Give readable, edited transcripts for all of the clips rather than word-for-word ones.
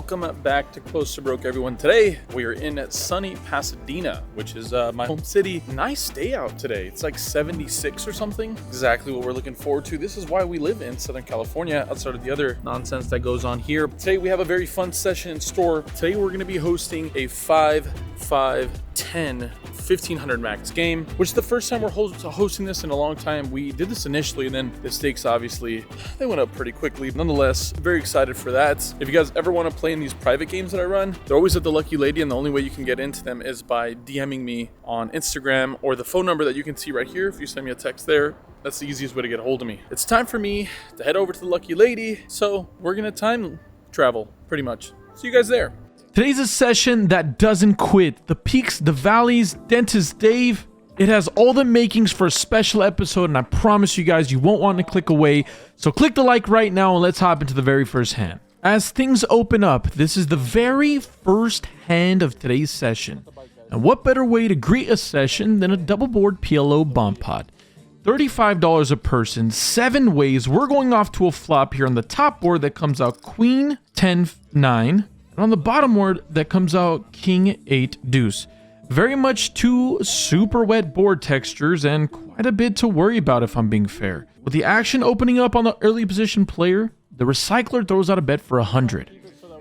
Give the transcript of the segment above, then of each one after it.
Welcome back to Close to Broke, everyone. Today we are in sunny Pasadena, which is my home city. Nice day out today. It's like 76 or something. Exactly what we're looking forward to. This is why we live in Southern California, outside of the other nonsense that goes on here. Today we have a very fun session in store. Today we're going to be hosting a 5, 10, 1500 max game, which is the first time we're hosting this in a long time. We did this initially, and then the stakes obviously they went up pretty quickly. Nonetheless, very excited for that. If you guys ever want to play in these private games that I run, they're always at the Lucky Lady, and the only way you can get into them is by DMing me on Instagram or the phone number that you can see right here. If you send me a text there, that's the easiest way to get a hold of me. It's time for me to head over to the Lucky Lady, so we're gonna time travel pretty much. See you guys there. Today's a session that doesn't quit. The peaks, the valleys, Dentist Dave. It has all the makings for a special episode, and I promise you guys, you won't want to click away. So click the like right now, and let's hop into the very first hand. As things open up, this is the very first hand of today's session. And what better way to greet a session than a double board PLO bomb pot? $35 a person, 7 ways. We're going off to a flop here on the top board that comes out Queen 10 9. And on the bottom board, that comes out King 8 Deuce. Very much 2 super wet board textures and quite a bit to worry about if I'm being fair. With the action opening up on the early position player, the recycler throws out a bet for 100.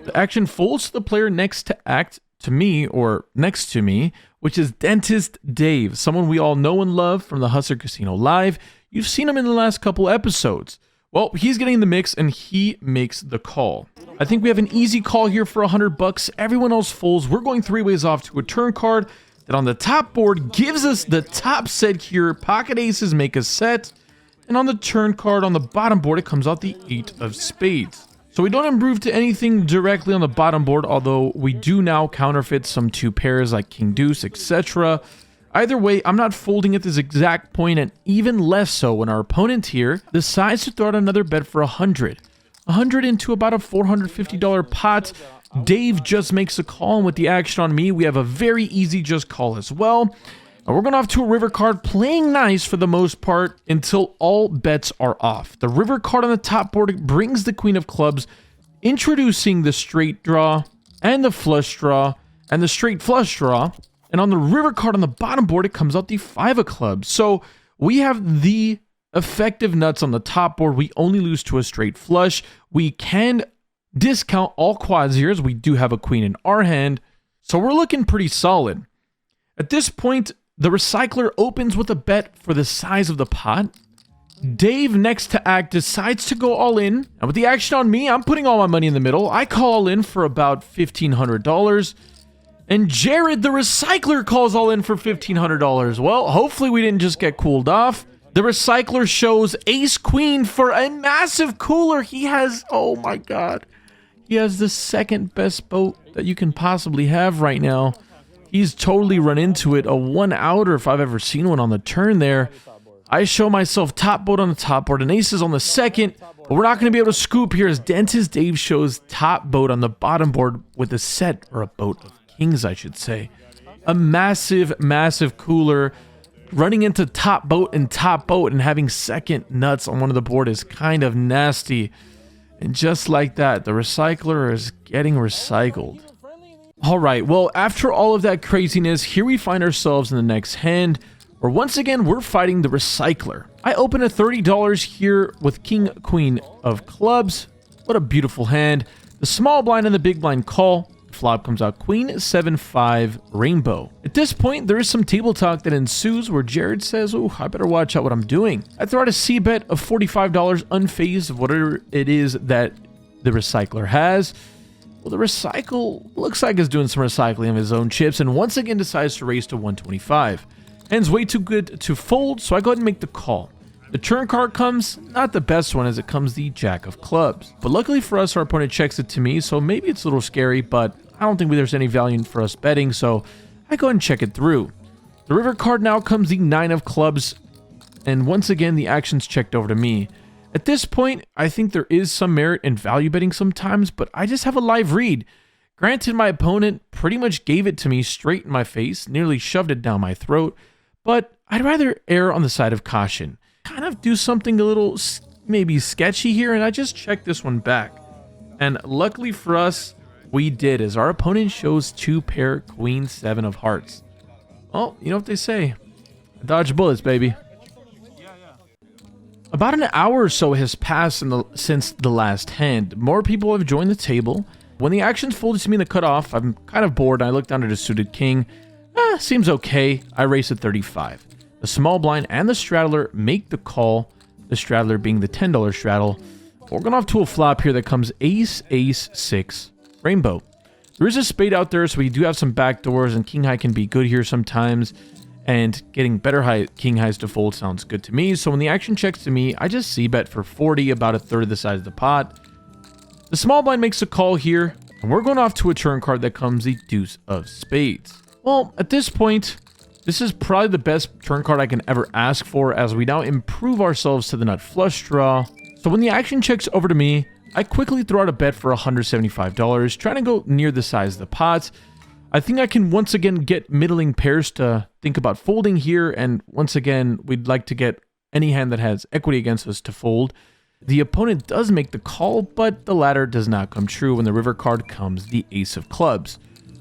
The action folds to the player next to act to me, or next to me, which is Dentist Dave, someone we all know and love from the Hustler Casino Live. You've seen him in the last couple episodes. Well, he's getting in the mix and he makes the call. I think we have an easy call here for $100. Everyone else folds. We're going 3 ways off to a turn card that on the top board gives us the top set here. Pocket aces make a set. And on the turn card on the bottom board, it comes out the 8 of spades. So we don't improve to anything directly on the bottom board, although we do now counterfeit some 2 pairs like King Deuce, etc. Either way, I'm not folding at this exact point, and even less so when our opponent here decides to throw out another bet for 100. 100 into about a $450 pot. Dave just makes a call, and with the action on me, we have a very easy just call as well. And we're going off to a river card, playing nice for the most part until all bets are off. The river card on the top board brings the Queen of Clubs, introducing the straight draw and the flush draw and the straight flush draw. And on the river card on the bottom board, it comes out the 5 of clubs. So we have the effective nuts on the top board. We only lose to a straight flush. We can discount all quads here as we do have a queen in our hand. So we're looking pretty solid. At this point, the recycler opens with a bet for the size of the pot. Dave, next to act, decides to go all in. And with the action on me, I'm putting all my money in the middle. I call all in for about $1,500. And Jared, the recycler, calls all in for $1,500. Well, hopefully we didn't just get cooled off. The recycler shows ace queen for a massive cooler. He has, oh my god, he has the second best boat that you can possibly have right now. He's totally run into it. A 1-outer if I've ever seen one on the turn there. I show myself top boat on the top board and aces on the second, but we're not going to be able to scoop here as Dentist Dave shows top boat on the bottom board with a set, or a boat of kings, I should say. A massive, massive cooler. Running into top boat and having second nuts on one of the board is kind of nasty. And just like that, the recycler is getting recycled. Alright, well, after all of that craziness, here we find ourselves in the next hand, where once again, we're fighting the recycler. I open at $30 here with King Queen of Clubs. What a beautiful hand. The small blind and the big blind call. Flop comes out Queen 7-5 Rainbow. At this point, there is some table talk that ensues where Jared says, oh, I better watch out what I'm doing. I throw out a C bet of $45 unfazed of whatever it is that the recycler has. Well, the recycle looks like he's doing some recycling of his own chips and once again decides to raise to 125. Hand's way too good to fold, so I go ahead and make the call. The turn card comes, not the best one as it comes the Jack of Clubs. But luckily for us, our opponent checks it to me, so maybe it's a little scary, but I don't think there's any value for us betting, so I go ahead and check it through. The river card now comes the 9 of Clubs, and once again, the action's checked over to me. At this point, I think there is some merit in value betting sometimes, but I just have a live read. Granted, my opponent pretty much gave it to me straight in my face, nearly shoved it down my throat, but I'd rather err on the side of caution. Kind of do something a little maybe sketchy here, and I just checked this one back. And luckily for us, We did, as our opponent shows 2-pair queen 7 of hearts. Well, you know what they say. Dodge bullets, baby. About an hour or so has passed since the last hand. More people have joined the table. When the action's folded to me in the cutoff, I'm kind of bored and I look down at a suited king. Seems okay. I race at 35. The small blind and the straddler make the call. The straddler being the $10 straddle. We're going off to a flop here that comes ace, ace, 6, rainbow. There is a spade out there, so we do have some backdoors, and king high can be good here sometimes. And getting better king highs to fold sounds good to me. So when the action checks to me, I just c-bet for 40, about a third of the size of the pot. The small blind makes a call here, and we're going off to a turn card that comes the deuce of spades. Well, at this point, this is probably the best turn card I can ever ask for, as we now improve ourselves to the nut flush draw. So when the action checks over to me, I quickly throw out a bet for $175, trying to go near the size of the pot. I think I can once again get middling pairs to think about folding here, and once again, we'd like to get any hand that has equity against us to fold. The opponent does make the call, but the latter does not come true. When the river card comes the ace of clubs.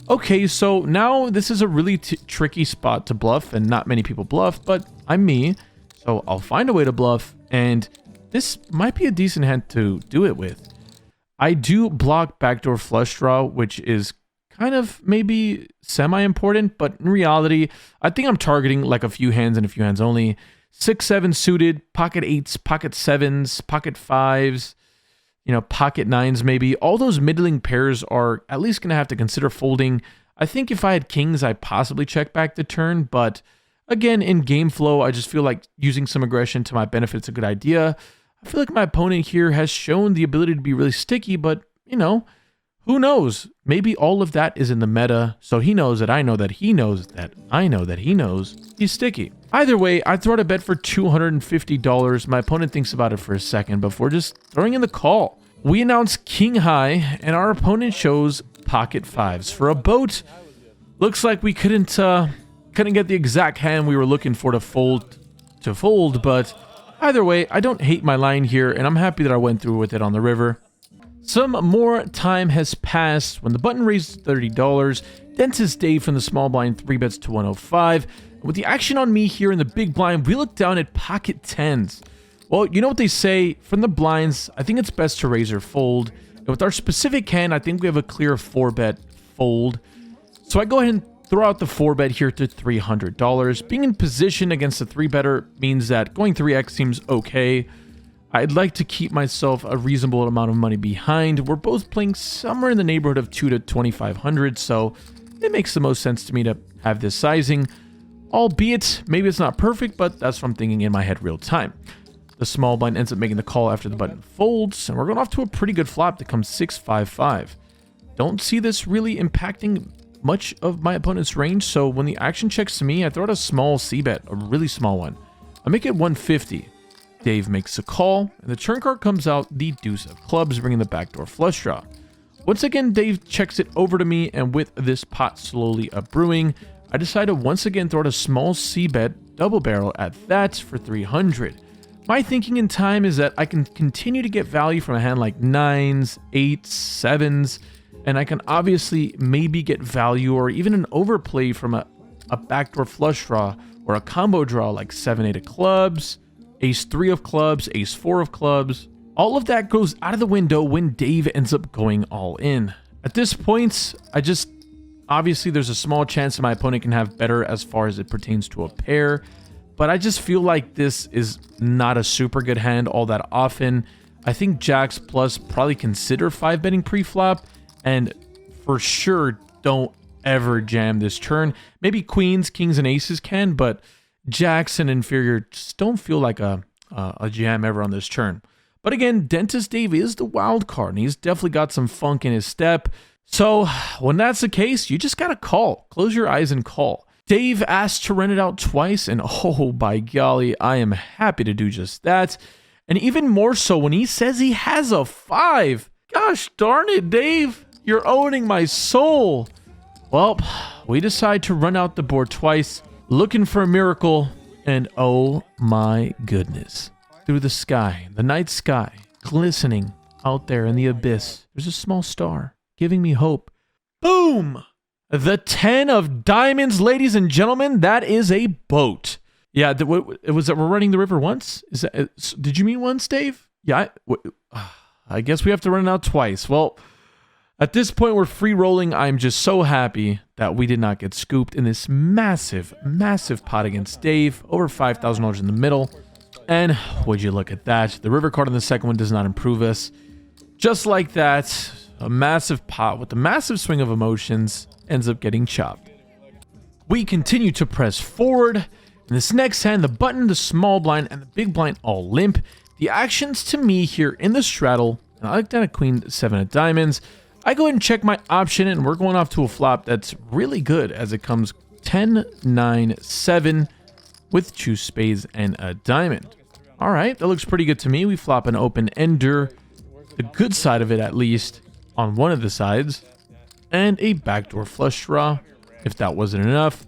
Okay, so now this is a really tricky spot to bluff, and not many people bluff, but I'm me, so I'll find a way to bluff, and this might be a decent hand to do it with. I do block backdoor flush draw, which is kind of maybe semi-important, but in reality, I think I'm targeting like a few hands and a few hands only. 6-7 suited, pocket 8s, pocket 7s, pocket 5s, pocket 9s maybe. All those middling pairs are at least going to have to consider folding. I think if I had kings, I'd possibly check back the turn, but again, in game flow, I just feel like using some aggression to my benefit is a good idea. I feel like my opponent here has shown the ability to be really sticky, but, who knows? Maybe all of that is in the meta, so he knows that I know that he knows that I know that he knows he's sticky. Either way, I throw out a bet for $250. My opponent thinks about it for a second before just throwing in the call. We announce king high, and our opponent shows pocket 5s for a boat. Looks like we couldn't get the exact hand we were looking for to fold, but either way, I don't hate my line here, and I'm happy that I went through with it on the river. Some more time has passed when the button raises $30. Dentist Dave from the small blind 3-bets to 105. With the action on me here in the big blind, we look down at pocket 10s. Well, you know what they say, from the blinds, I think it's best to raise or fold. And with our specific hand, I think we have a clear 4-bet fold. So I go ahead and throw out the 4-bet here to $300. Being in position against a 3-better means that going 3x seems okay. I'd like to keep myself a reasonable amount of money behind. We're both playing somewhere in the neighborhood of 2 to 2,500, so it makes the most sense to me to have this sizing. Albeit, maybe it's not perfect, but that's what I'm thinking in my head real time. The small blind ends up making the call after the button folds, and we're going off to a pretty good flop that comes 6-5-5. Don't see this really impacting much of my opponent's range, so when the action checks to me, I throw out a small c-bet, a really small one. I make it 150. Dave makes a call, and the turn card comes out the deuce of clubs, bringing the backdoor flush draw. Once again, Dave checks it over to me, and with this pot slowly brewing, I decide to once again throw out a small c-bet double barrel at that for 300. My thinking in time is that I can continue to get value from a hand like 9s, 8s, 7s, and I can obviously maybe get value or even an overplay from a backdoor flush draw or a combo draw like 7-8 of clubs, ace 3 of clubs, ace 4 of clubs. All of that goes out of the window when Dave ends up going all in. At this point, obviously there's a small chance that my opponent can have better as far as it pertains to a pair, but I just feel like this is not a super good hand all that often. I think jacks plus probably consider 5-betting pre-flop, and for sure don't ever jam this turn. Maybe queens, kings, and aces can, but jacks and inferior just don't feel like a jam ever on this turn. But again, Dentist Dave is the wild card, and he's definitely got some funk in his step. So when that's the case, you just gotta call. Close your eyes and call. Dave asked to rent it out twice, and oh by golly, I am happy to do just that. And even more so when he says he has a 5. Gosh darn it, Dave. You're owning my soul. Well, we decide to run out the board twice, looking for a miracle, and oh my goodness. Through the sky, the night sky, glistening out there in the abyss, there's a small star giving me hope. Boom! The 10 of diamonds, ladies and gentlemen. That is a boat. Yeah, was that we're running the river once? Did you mean once, Dave? Yeah, I guess we have to run it out twice. Well, at this point, we're free rolling. I'm just so happy that we did not get scooped in this massive, massive pot against Dave. Over $5,000 in the middle. And would you look at that? The river card on the second one does not improve us. Just like that, a massive pot with a massive swing of emotions ends up getting chopped. We continue to press forward. In this next hand, the button, the small blind, and the big blind all limp. The actions to me here in the straddle, and I like down a queen, 7 of diamonds. I go ahead and check my option, and we're going off to a flop that's really good as it comes 10, 9, 7 with 2 spades and a diamond. All right, that looks pretty good to me. We flop an open ender, the good side of it at least, on one of the sides, and a backdoor flush draw, if that wasn't enough.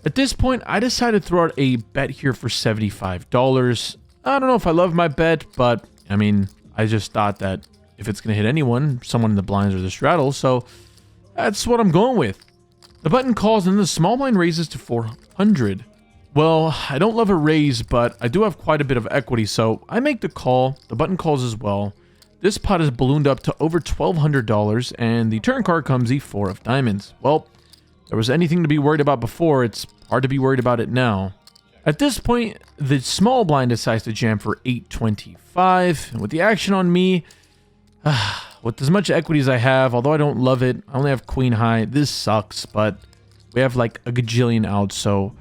At this point, I decided to throw out a bet here for $75. I don't know if I love my bet, but I mean, I just thought that if it's going to hit anyone, someone in the blinds or the straddle, so that's what I'm going with. The button calls and the small blind raises to 400. Well, I don't love a raise, but I do have quite a bit of equity, so I make the call. The button calls as well. This pot is ballooned up to over $1,200, and the turn card comes the 4 of diamonds. Well, if there was anything to be worried about before, it's hard to be worried about it now. At this point, the small blind decides to jam for 825, and with the action on me, with as much equity as I have, although I don't love it, I only have queen high. This sucks, but we have like a gajillion out, so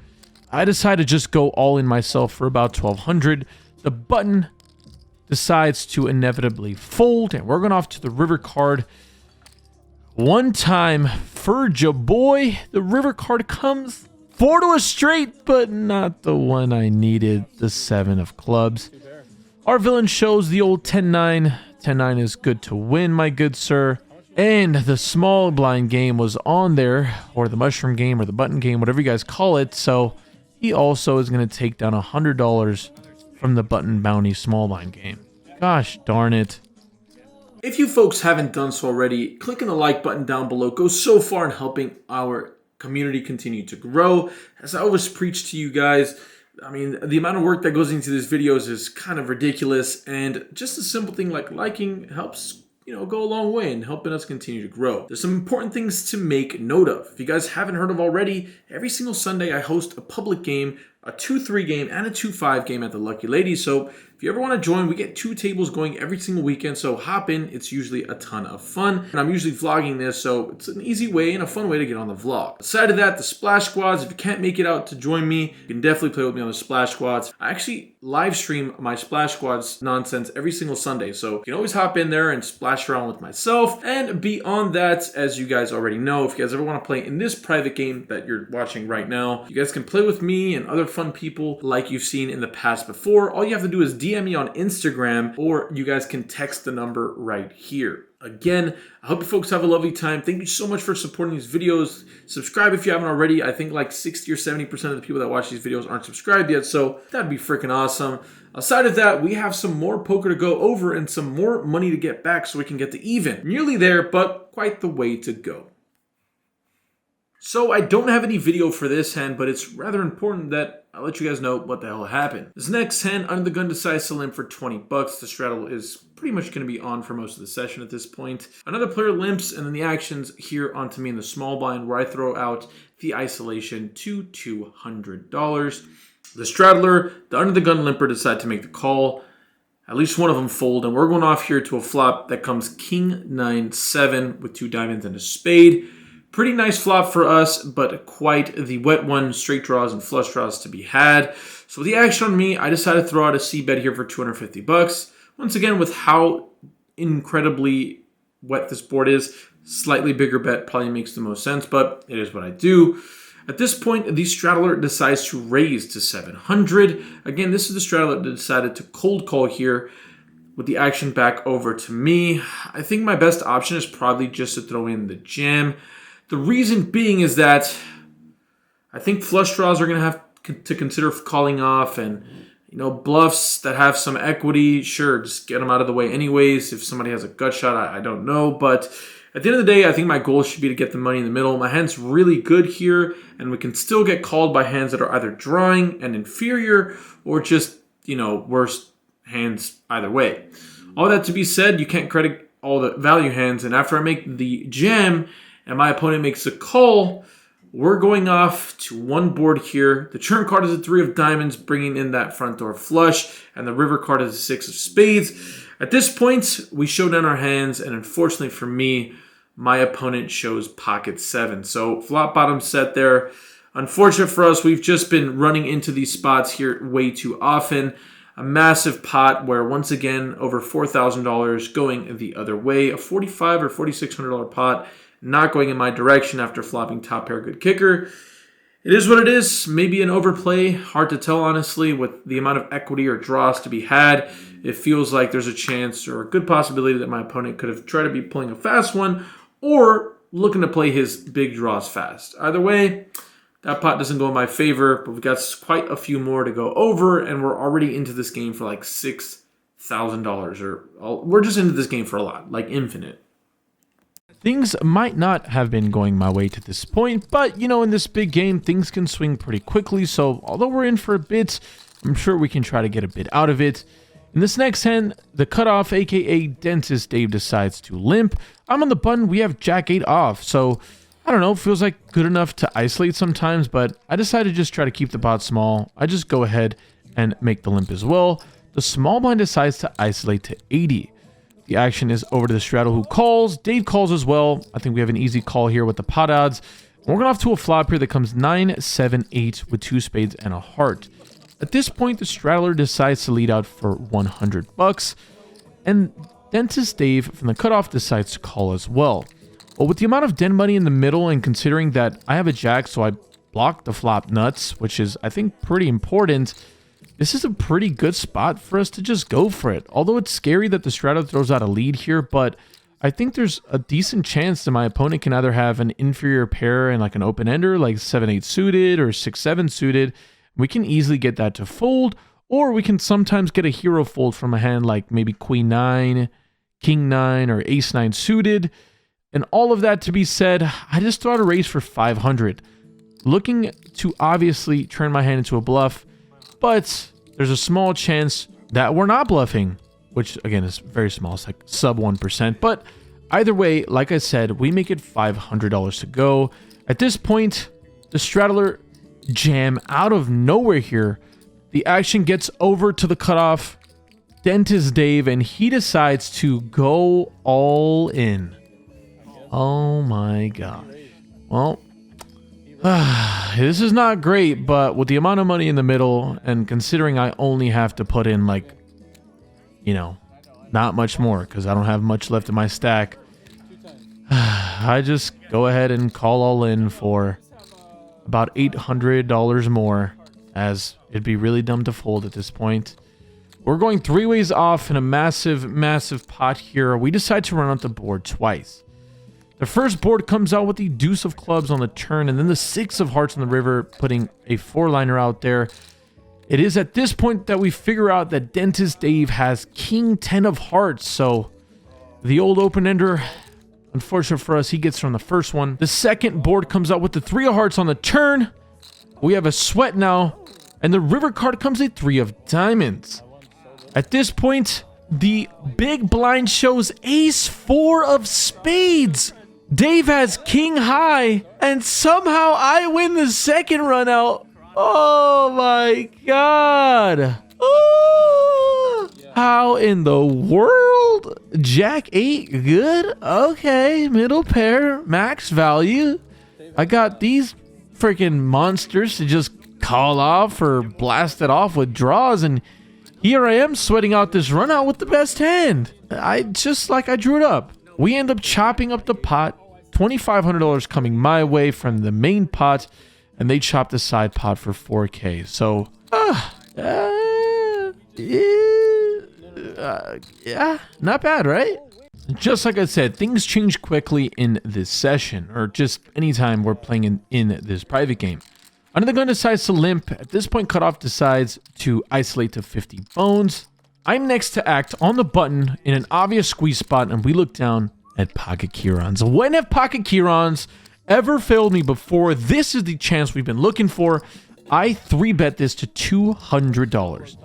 I decided to just go all in myself for about 1,200. The button decides to inevitably fold, and we're going off to the river card. One time, Furja boy, the river card comes 4 to a straight, but not the one I needed, the 7 of clubs. Our villain shows the old 10-9. 10-9 is good to win, my good sir. And the small blind game was on there, or the mushroom game, or the button game, whatever you guys call it. So he also is going to take down $100 from the button bounty small blind game. Gosh darn it. If you folks haven't done so already, clicking the like button down below goes so far in helping our community continue to grow. As I always preach to you guys, I mean, the amount of work that goes into these videos is kind of ridiculous, and just a simple thing like liking helps, go a long way in helping us continue to grow. There's some important things to make note of. If you guys haven't heard of already, every single Sunday I host a public game, a 2-3 game, and a 2-5 game at the Lucky Lady. So if you ever want to join, we get 2 tables going every single weekend, so hop in. It's usually a ton of fun, and I'm usually vlogging this, so it's an easy way and a fun way to get on the vlog. Aside of that, the Splash Squads, if you can't make it out to join me, you can definitely play with me on the Splash Squads. I actually live stream my Splash Squads nonsense every single Sunday, so you can always hop in there and splash around with myself. And beyond that, as you guys already know, if you guys ever want to play in this private game that you're watching right now, you guys can play with me and other fun people like you've seen in the past before. All you have to do is DM me on Instagram, or you guys can text the number right here. Again, I hope you folks have a lovely time. Thank you so much for supporting these videos. Subscribe if you haven't already. I think like 60 or 70% of the people that watch these videos aren't subscribed yet, so that'd be freaking awesome. Aside of that, we have some more poker to go over and some more money to get back so we can get to even. Nearly there, but quite the way to go. So I don't have any video for this hand, but it's rather important that I'll let you guys know what the hell happened. This next hand, under the gun, decides to limp for 20 bucks. The straddle is pretty much going to be on for most of the session at this point. Another player limps, and then the actions here onto me in the small blind, where I throw out the isolation to $200. The straddler, the under the gun limper, decide to make the call. At least one of them fold, and we're going off here to a flop that comes king 9-7 with 2 diamonds and a spade. Pretty nice flop for us, but quite the wet one. Straight draws and flush draws to be had. So with the action on me, I decided to throw out a C bet here for 250 bucks. Once again, with how incredibly wet this board is, slightly bigger bet probably makes the most sense, but it is what I do. At this point, the straddler decides to raise to 700. Again, this is the straddler that decided to cold call here with the action back over to me. I think my best option is probably just to throw in the jam. The reason being is that I think flush draws are going to have to consider calling off, and bluffs that have some equity, sure, just get them out of the way anyways. If somebody has a gut shot, I don't know, but At the end of the day, I think my goal should be to get the money in the middle. My hand's really good here, and we can still get called by hands that are either drawing and inferior or just, you know, worse hands either way. All that to be said, you can't credit all the value hands, and after I make the jam and my opponent makes a call, we're going off to one board here. The turn card is a 3 of diamonds, bringing in that front door flush, and the river card is a 6 of spades. At this point, we show down our hands, and unfortunately for me, my opponent shows pocket 7. So flop bottom set there. Unfortunate for us, we've just been running into these spots here way too often. A massive pot where, once again, over $4,000 going the other way. A $4,500 or $4,600 pot not going in my direction after flopping top pair good kicker. It is what it is. Maybe an overplay. Hard to tell, honestly, with the amount of equity or draws to be had. It feels like there's a chance or a good possibility that my opponent could have tried to be pulling a fast one or looking to play his big draws fast. Either way, that pot doesn't go in my favor, but we've got quite a few more to go over, and we're already into this game for like $6,000. Or we're just into this game for a lot, like infinite. Things might not have been going my way to this point, but, you know, in this big game, things can swing pretty quickly. So although we're in for a bit, I'm sure we can try to get a bit out of it. In this next hand, the cutoff, aka Dentist Dave, decides to limp. I'm on the button, we have Jack 8 off, so I don't know, feels like good enough to isolate sometimes, but I decided to just try to keep the pot small. I just go ahead and make the limp as well. The small blind decides to isolate to 80. The action is over to the straddle, who calls. Dave calls as well. I think we have an easy call here with the pot odds. We're going off to a flop here that comes 9, 7, 8 with 2 spades and a heart. At this point, the straddler decides to lead out for $100, and Dentist Dave from the cutoff decides to call as well. Well, with the amount of den money in the middle, and considering that I have a jack, so I block the flop nuts, which is, I think, pretty important, this is a pretty good spot for us to just go for it. Although it's scary that the straddler throws out a lead here, but I think there's a decent chance that my opponent can either have an inferior pair and like an open-ender, like 7-8 suited or 6-7 suited. We can easily get that to fold, or we can sometimes get a hero fold from a hand like maybe Queen 9, King 9, or Ace 9 suited. And all of that to be said, I just throw out a raise for 500. Looking to obviously turn my hand into a bluff, but there's a small chance that we're not bluffing, which again is very small. It's like sub 1%. But either way, like I said, we make it $500 to go. At this point, the straddler jam out of nowhere here. The action gets over to the cutoff, Dentist Dave, and he decides to go all in. Oh my god. Well, this is not great, but with the amount of money in the middle, and considering I only have to put in like, you know, not much more because I don't have much left in my stack, I just go ahead and call all in for about $800 more, as it'd be really dumb to fold at this point. We're going 3 ways off in a massive, massive pot here. We decide to run out the board twice. The first board comes out with the deuce of clubs on the turn, and then the 6 of hearts on the river, putting a 4-liner out there. It is at this point that we figure out that Dentist Dave has King 10 of hearts, so the old open-ender, unfortunate for us, he gets from the first one. The second board comes out with the 3 of hearts on the turn. We have a sweat now, and the river card comes a 3 of diamonds. At this point, the big blind shows ace 4 of spades. Dave has king high, and somehow I win the second run out. Oh my god. Oh, how in the world? Jack 8, good. Okay, middle pair, max value. I got these freaking monsters to just call off or blast it off with draws, and here I am sweating out this run out with the best hand. I drew it up. We end up chopping up the pot. $2,500 coming my way from the main pot, and they chop the side pot for $4K. So, yeah, not bad, right? Just like I said, things change quickly in this session, or just anytime we're playing in this private game. Under the gun decides to limp. At this point, cutoff decides to isolate to 50 bones. I'm next to act on the button in an obvious squeeze spot, and we look down. at pocket Kirons. When have pocket Kirons ever failed me before? This is the chance we've been looking for. I 3-bet this to $200.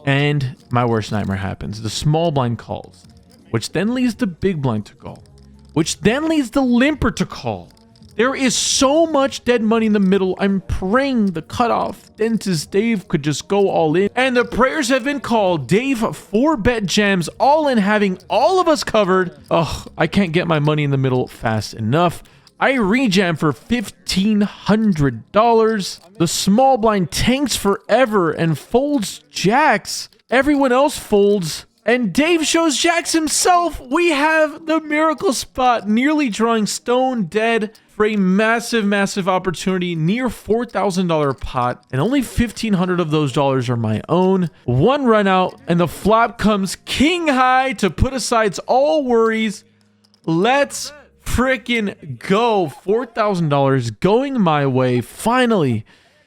And my worst nightmare happens. The small blind calls, which then leads the big blind to call, which then leads the limper to call. There is so much dead money in the middle. I'm praying the cutoff dentist Dave could just go all in. And the prayers have been called. Dave 4-bet jams all in, having all of us covered. Oh, I can't get my money in the middle fast enough. I rejam for $1,500. The small blind tanks forever and folds jacks. Everyone else folds. And Dave shows jacks himself. We have the miracle spot, nearly drawing stone dead for a massive, massive opportunity, near $4,000 pot, and only 1,500 of those dollars are my own. One run out, and the flop comes king high to put aside all worries. Let's freaking go. $4,000 going my way. Finally,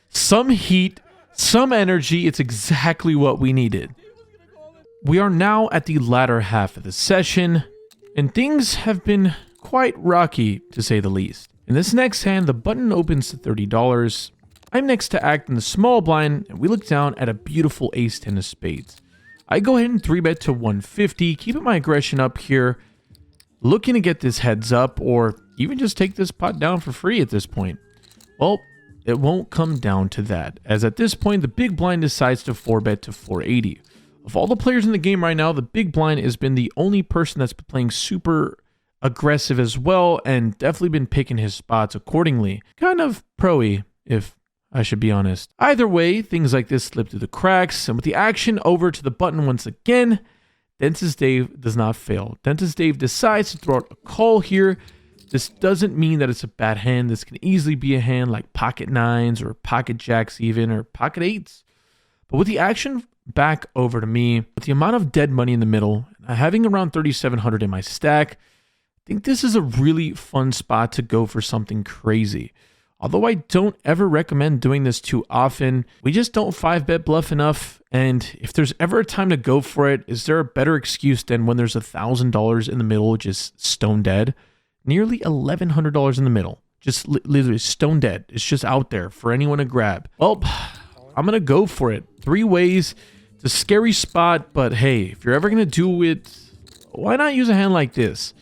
some heat, some energy. It's exactly what we needed. We are now at the latter half of the session, and things have been quite rocky, to say the least. In this next hand, the button opens to $30. I'm next to act in the small blind, and we look down at a beautiful ace-10 of spades. I go ahead and 3-bet to $150, keeping my aggression up here, looking to get this heads up, or even just take this pot down for free at this point. Well, it won't come down to that, as at this point, the big blind decides to 4-bet to $480. Of all the players in the game right now, the big blind has been the only person that's been playing super aggressive as well, and definitely been picking his spots accordingly. Kind of pro-y, if I should be honest. Either way, things like this slip through the cracks, and with the action over to the button once again, Dentist Dave does not fail. Dentist Dave decides to throw out a call here. This doesn't mean that it's a bad hand. This can easily be a hand like pocket nines or pocket jacks even, or pocket eights. But with the action back over to me, with the amount of dead money in the middle, having around 3,700 in my stack, I think this is a really fun spot to go for something crazy. Although I don't ever recommend doing this too often, we just don't 5-bet bluff enough, and if there's ever a time to go for it, is there a better excuse than when there's $1,000 in the middle, just stone dead? Nearly $1,100 in the middle, just literally stone dead. It's just out there for anyone to grab. Well, I'm gonna go for it. 3 ways. It's a scary spot, but hey, if you're ever gonna do it, why not use a hand like this?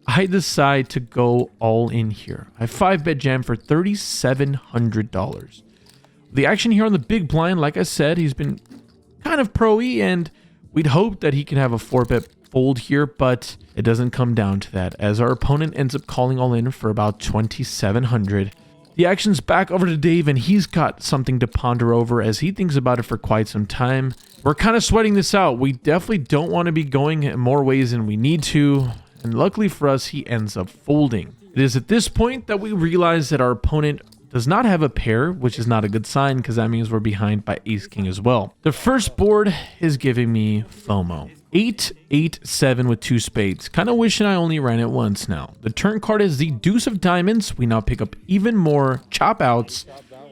I decide to go all in here. I 5-bet jam for $3,700. The action here on the big blind, like I said, he's been kind of pro-y, and we'd hope that he can have a 4-bet fold here, but it doesn't come down to that, as our opponent ends up calling all in for about $2,700. The action's back over to Dave, and he's got something to ponder over as he thinks about it for quite some time. We're kind of sweating this out. We definitely don't want to be going in more ways than we need to, and luckily for us, he ends up folding. It is at this point that we realize that our opponent does not have a pair, which is not a good sign because that means we're behind by ace-king as well. The first board is giving me FOMO. 8, 8, 7 with 2 spades. Kind of wishing I only ran it once now. The turn card is the deuce of diamonds. We now pick up even more chop outs,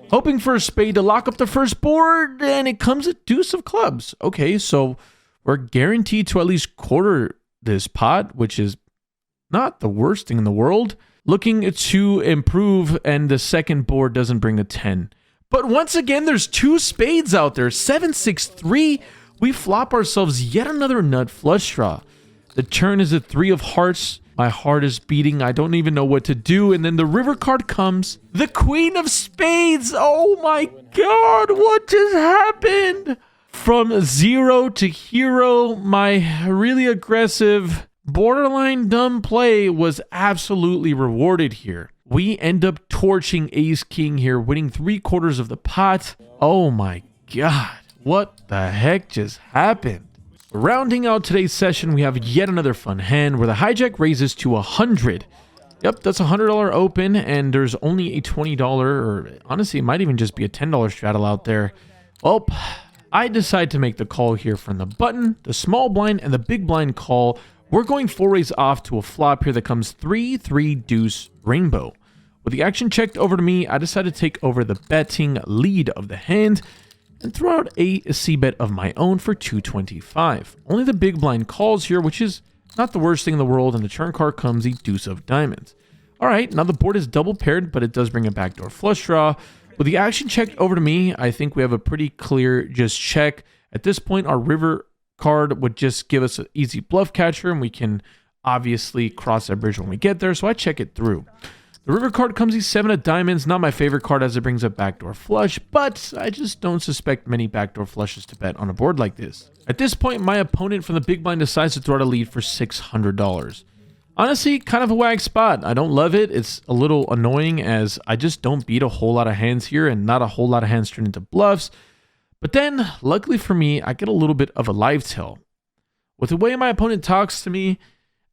hoping for a spade to lock up the first board, and it comes a deuce of clubs. Okay, so we're guaranteed to at least quarter this pot, which is not the worst thing in the world. Looking to improve, and the second board doesn't bring a 10. But once again, there's 2 spades out there. 7, 6, 3. We flop ourselves yet another nut flush draw. The turn is a 3 of hearts. My heart is beating. I don't even know what to do. And then the river card comes. The queen of spades. Oh my god, what just happened? From 0 to hero, my really aggressive, borderline dumb play was absolutely rewarded here. We end up torching ace-king here, winning 3/4 of the pot. Oh my god. What the heck just happened? Rounding out today's session, we have yet another fun hand where the hijack raises to 100. Yep, that's a $100 open, and there's only a $20, or honestly, it might even just be a $10 straddle out there. Well, I decide to make the call here from the button, the small blind, and the big blind call. We're going 4 ways off to a flop here that comes 3, 3, deuce, rainbow. With the action checked over to me, I decide to take over the betting lead of the hand and throw out a c-bet of my own for $225. Only the big blind calls here, which is Not the worst thing in the world, and the turn card comes the deuce of diamonds. All right, now the board is double paired, but it does bring a backdoor flush draw. With the action checked over to me, I think we have a pretty clear just check. At this point, our river card would just give us an easy bluff catcher, and we can obviously cross that bridge when we get there, so I check it through. The river card comes the 7 of diamonds, not my favorite card as it brings a backdoor flush, but I just don't suspect many backdoor flushes to bet on a board like this. At this point, my opponent from the big blind decides to throw out a lead for $600. Honestly, kind of a wag spot. I don't love it. It's a little annoying as I just don't beat a whole lot of hands here and not a whole lot of hands turn into bluffs. But then, luckily for me, I get a little bit of a live tell. With the way my opponent talks to me,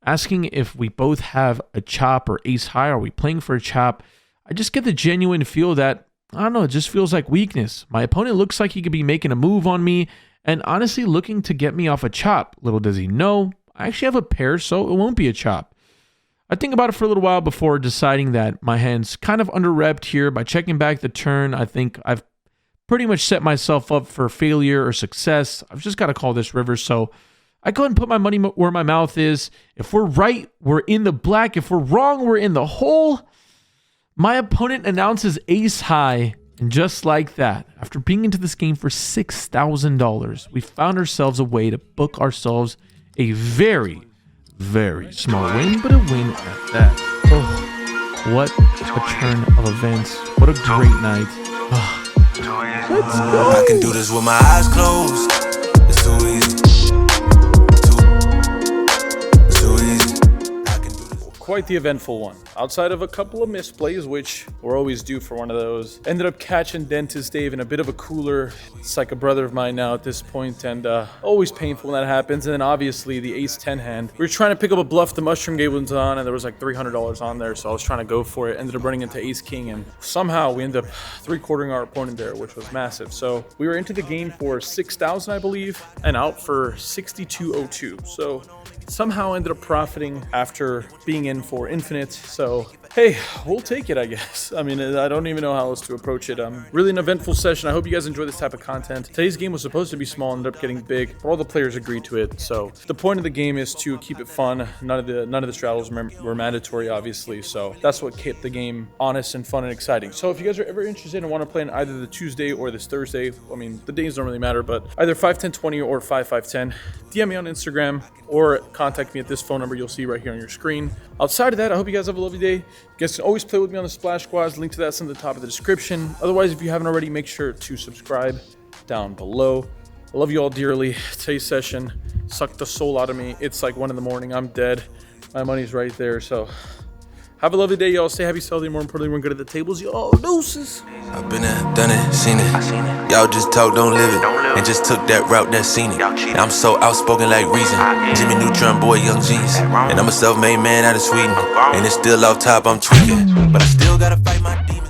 asking if we both have a chop or ace high, are we playing for a chop, I just get the genuine feel that, I don't know, it just feels like weakness. My opponent looks like he could be making a move on me and honestly looking to get me off a chop. Little does he know, I actually have a pair, so it won't be a chop. I think about it for a little while before deciding that my hand's kind of under-repped here. By checking back the turn, I think I've pretty much set myself up for failure or success. I've just got to call this river, so I go ahead and put my money where my mouth is. If we're right, we're in the black. If we're wrong, we're in the hole. My opponent announces ace high, and just like that, after being into this game for $6,000, we found ourselves a way to book ourselves a very, very small win, but a win at that. Oh, what a turn of events. What a great night. Oh, let's go. I can do this with my eyes closed. It's too easy. Quite the eventful one. Outside of a couple of misplays, which we're always due for one of those. Ended up catching Dentist Dave in a bit of a cooler. It's like a brother of mine now at this point, and always painful when that happens. And then obviously the ace-10 hand. We were trying to pick up a bluff, the mushroom game was on, and there was like $300 on there, so I was trying to go for it. Ended up running into ace-king, and somehow we ended up three-quartering our opponent there, which was massive. So we were into the game for 6,000, I believe, and out for 6,202. So somehow ended up profiting after being in for infinite. So hey, we'll take it, I guess. I mean, I don't even know how else to approach it. Really an eventful session. I hope you guys enjoy this type of content. Today's game was supposed to be small, ended up getting big, but all the players agreed to it. So the point of the game is to keep it fun. None of the straddles were mandatory, obviously. So that's what kept the game honest and fun and exciting. So if you guys are ever interested and want to play on either the Tuesday or this Thursday, I mean, the days don't really matter, but either 5-10-20 or 5-5-10, DM me on Instagram or contact me at this phone number you'll see right here on your screen. Outside of that, I hope you guys have a lovely day. You guys can always play with me on the Splash Squads. Link to that's in the top of the description. Otherwise, if you haven't already, make sure to subscribe down below. I love you all dearly. Today's session sucked the soul out of me. It's like 1 in the morning. I'm dead. My money's right there. So have a lovely day, y'all. Stay happy, healthy. More importantly, we're good at the tables. Y'all deuces. I've been there, done it, seen it. Y'all just talk, don't live it. And just took that route, that seen it. And I'm so outspoken like Reason. Jimmy Neutron, boy, young G's. And I'm a self-made man out of Sweden. And it's still off top, I'm tweaking. But I still gotta fight my demons.